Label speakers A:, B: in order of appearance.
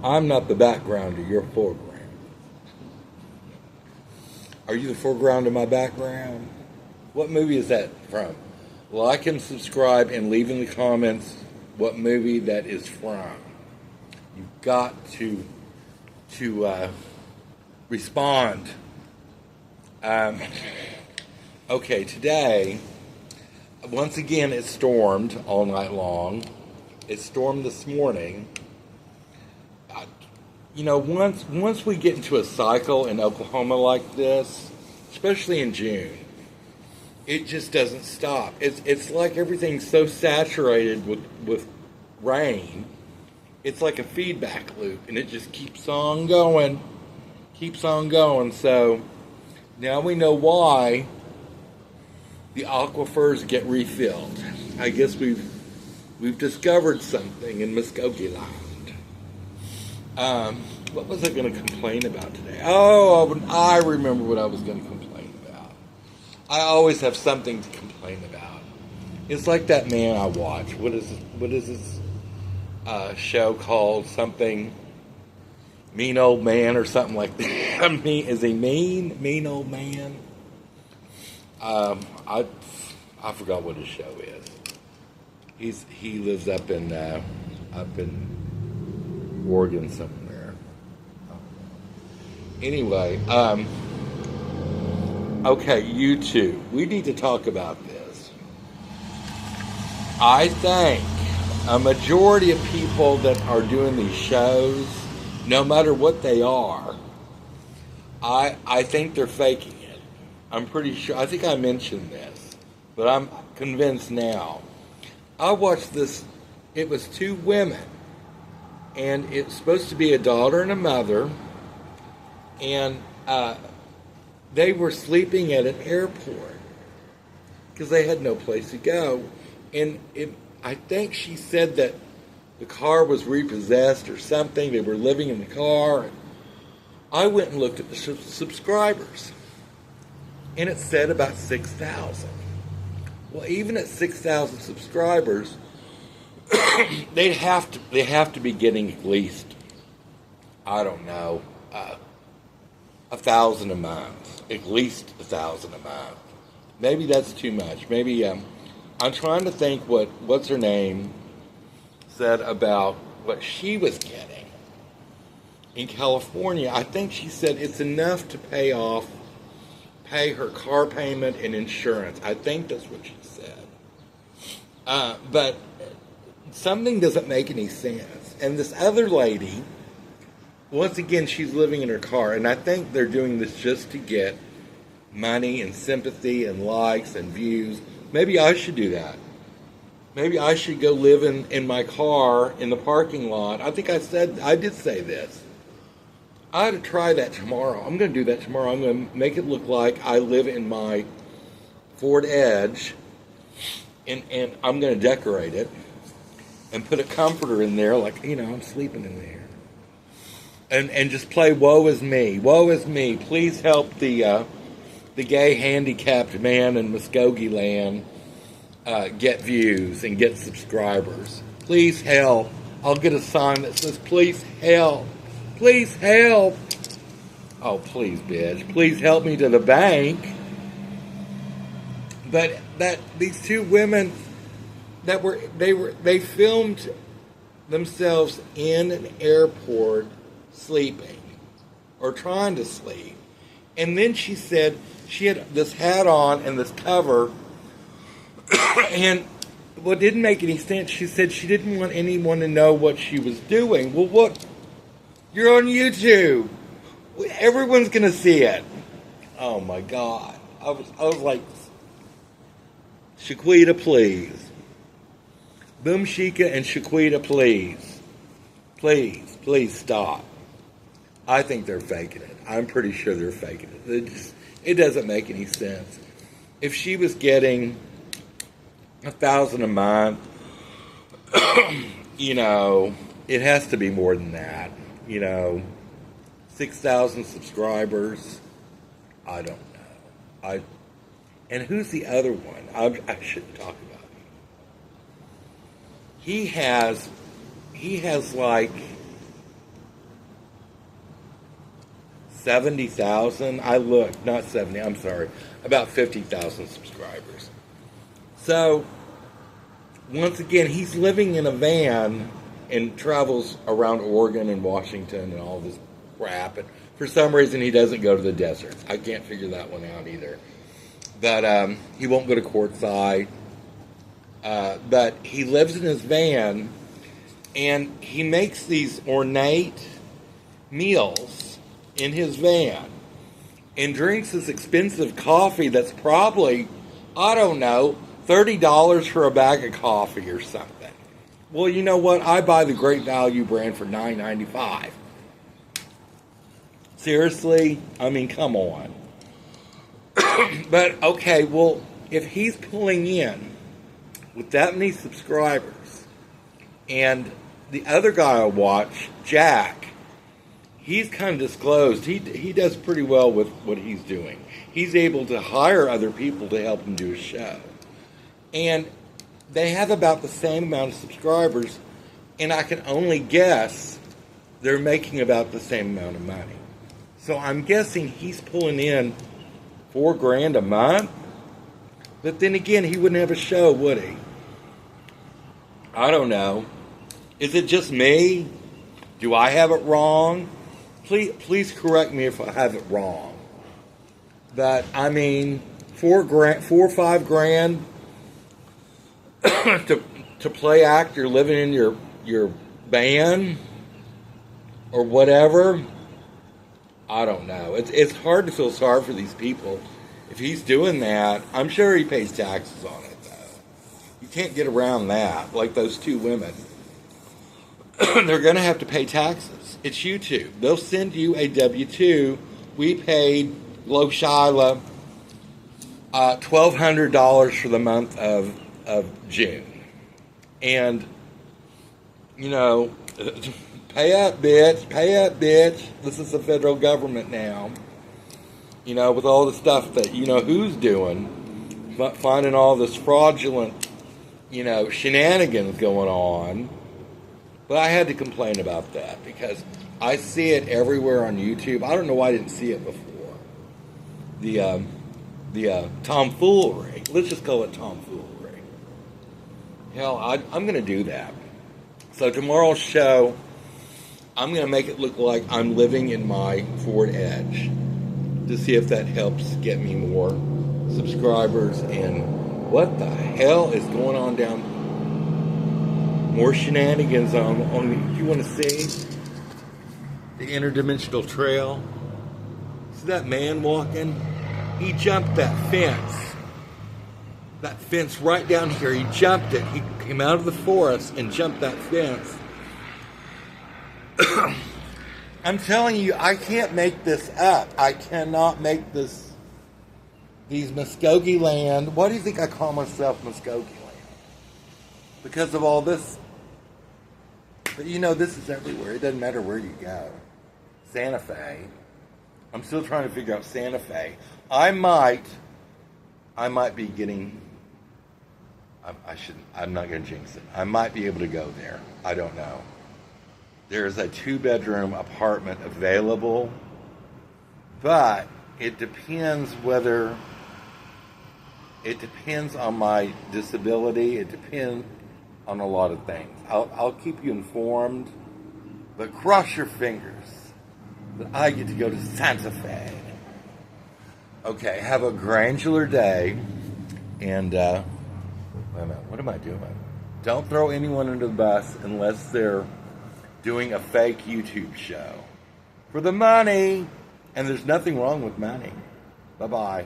A: I'm not the background of your foreground. Are you the foreground of my background? What movie is that from? Like and subscribe and leave in the comments what movie that is from. You've got to respond. Okay, today, once again, it stormed all night long. It stormed this morning. Once we get into a cycle in Oklahoma like this, especially in June, it just doesn't stop. It's like everything's so saturated with rain. It's like a feedback loop, and it just keeps on going. So now we know why the aquifers get refilled. I guess we've discovered something in Muskogee Land. What was I going to complain about today? Oh, I remember what I was going to complain about. I always have something to complain about. It's like that man I watch. What is this show called? Something Mean Old Man or something like that. Is he mean? Mean Old Man? I forgot what his show is. He lives up in Oregon somewhere. Anyway, okay, YouTube. We need to talk about this. I think a majority of people that are doing these shows, no matter what they are, I think they're faking it. I'm pretty sure. I think I mentioned this, but I'm convinced now. I watched this. It was two women, and it's supposed to be a daughter and a mother, and they were sleeping at an airport because they had no place to go. And I think she said that the car was repossessed or something. They were living in the car. And I went and looked at the subscribers, and it said about 6,000. Well, even at 6,000 subscribers, they have to be getting at least, I don't know, 1,000 a month. At least 1,000 a month. Maybe that's too much. Maybe I'm trying to think what's her name said about what she was getting in California. I think she said it's enough to pay her car payment and insurance. I think that's what she said. But something doesn't make any sense. And this other lady, once again, she's living in her car, and I think they're doing this just to get money and sympathy and likes and views. Maybe I should do that. Maybe I should go live in my car in the parking lot. I think I did say this. I ought to try that tomorrow. I'm going to do that tomorrow. I'm going to make it look like I live in my Ford Edge, and I'm going to decorate it and put a comforter in there, like, I'm sleeping in there. And just play "Woe is me, woe is me." Please help the gay handicapped man in Muskogee Land get views and get subscribers. Please help. I'll get a sign that says, "Please help. Please help." Oh, please, bitch. Please help me to the bank. But these two women they filmed themselves in an airport sleeping or trying to sleep. And then she said she had this hat on and this cover, and what didn't make any sense, she said she didn't want anyone to know what she was doing. Well, what? You're on YouTube. Everyone's going to see it. Oh, my God. I was like, Shawqutta, please. Boomshika and Shawqutta, please. Please stop. I think they're faking it. I'm pretty sure they're faking it. It doesn't make any sense. If she was getting 1,000 a month, it has to be more than that. 6,000 subscribers. I don't know. And who's the other one? I shouldn't talk about him. He has like 70,000. I looked, not 70, I'm sorry, about 50,000 subscribers. So, once again, he's living in a van and travels around Oregon and Washington and all this crap. And for some reason, he doesn't go to the desert. I can't figure that one out either. But he won't go to Quartzsite. But he lives in his van, and he makes these ornate meals in his van and drinks this expensive coffee that's probably, I don't know, $30 for a bag of coffee or something. Well, you know what? I buy the Great Value brand for $9.95. Seriously? I mean, come on. But, okay, well, if he's pulling in with that many subscribers, and the other guy I watch, Jack, he's kind of disclosed. He does pretty well with what he's doing. He's able to hire other people to help him do a show. And they have about the same amount of subscribers, and I can only guess they're making about the same amount of money. So I'm guessing he's pulling in $4,000 a month. But then again, he wouldn't have a show, would he? I don't know. Is it just me? Do I have it wrong? Please correct me if I have it wrong. But I mean, $4 or $5,000 to play actor living in your van or whatever. I don't know. It's hard to feel sorry for these people. If he's doing that, I'm sure he pays taxes on it, though. You can't get around that. Like those two women. They're going to have to pay taxes. It's YouTube. They'll send you a W-2. We paid Lo Shyla $1,200 for the month of June. And, you know, pay up, bitch. Pay up, bitch. This is the federal government now. You know, with all the stuff that, you know, who's doing. Finding all this fraudulent, you know, shenanigans going on. But I had to complain about that because I see it everywhere on YouTube. I don't know why I didn't see it before. The tomfoolery. Let's just call it tomfoolery. Hell, I'm going to do that. So tomorrow's show, I'm going to make it look like I'm living in my Ford Edge to see if that helps get me more subscribers. And what the hell is going on down? More shenanigans on you want to see the interdimensional trail? See that man walking? He jumped that fence. That fence right down here. He jumped it. He came out of the forest and jumped that fence. I'm telling you, I can't make this up. I cannot make this. These Muskogee land. Why do you think I call myself Muskogee land? Because of all this. But you know, this is everywhere. It doesn't matter where you go. Santa Fe. I'm still trying to figure out Santa Fe. I might be getting. I'm not going to jinx it. I might be able to go there. I don't know. There's a 2-bedroom apartment available, but it depends on my disability. It depends on a lot of things. I'll keep you informed, but cross your fingers that I get to go to Santa Fe. Okay, have a granular day, and wait a minute, what am I doing? Don't throw anyone under the bus unless they're doing a fake YouTube show for the money, and there's nothing wrong with money. Bye-bye.